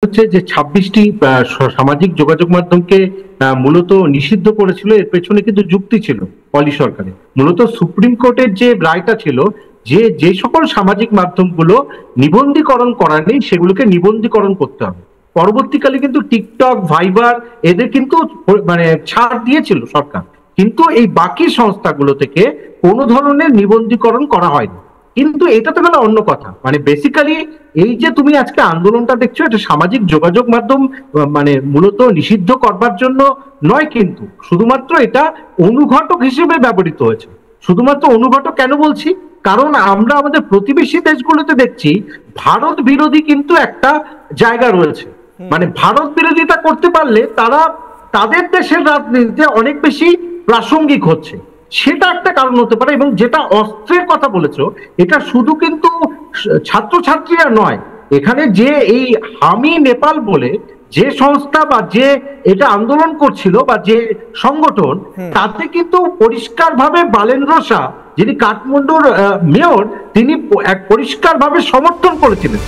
হচ্ছে যে 26টি সামাজিক যোগাযোগ মাধ্যমকে মূলত নিষিদ্ধ করেছিল, এর পেছনে কিন্তু যুক্তি ছিল পলি সরকারের। মূলত সুপ্রিম কোর্টের যে রায়টা ছিল যে যে সকল সামাজিক মাধ্যমগুলো নিবন্ধীকরণ করা নেই সেগুলোকে নিবন্ধীকরণ করতে হবে। পরবর্তীকালে কিন্তু টিকটক, ভাইবার এদের কিন্তু মানে ছাড় দিয়েছিল সরকার, কিন্তু এই বাকি সংস্থাগুলো থেকে কোনো ধরনের নিবন্ধীকরণ করা হয়নি। কিন্তু এটা তো গেল অন্য কথা, মানে বেসিক্যালি এই যে তুমি আজকে আন্দোলনটা দেখছো এটা সামাজিক যোগাযোগ মাধ্যম মানে মূলত নিষিদ্ধ করবার জন্য নয়, কিন্তু শুধুমাত্র এটা অনুঘটক হিসেবে ব্যবহৃত হয়েছে। শুধুমাত্র অনুঘটক কেন বলছি, কারণ আমরা আমাদের প্রতিবেশী দেশগুলোতে দেখছি ভারত বিরোধী কিন্তু একটা জায়গা রয়েছে। মানে ভারত বিরোধিতা করতে পারলে তারা তাদের দেশের রাজনীতিতে অনেক বেশি প্রাসঙ্গিক হচ্ছে, সেটা একটা কারণ হতে পারে। এবং যেটা অস্ত্রের কথা বলেছো, এটা শুধু কিন্তু ছাত্রছাত্রীরা নয়, এখানে যে এই হামি নেপাল বলে যে সংস্থা বা যে এটা আন্দোলন করছিল বা যে সংগঠন, তাতে কিন্তু পরিষ্কারভাবে বালেন্দ্র শাহ, যিনি কাঠমান্ডুর মেয়র, তিনি এক পরিষ্কারভাবে সমর্থন করেছিলেন।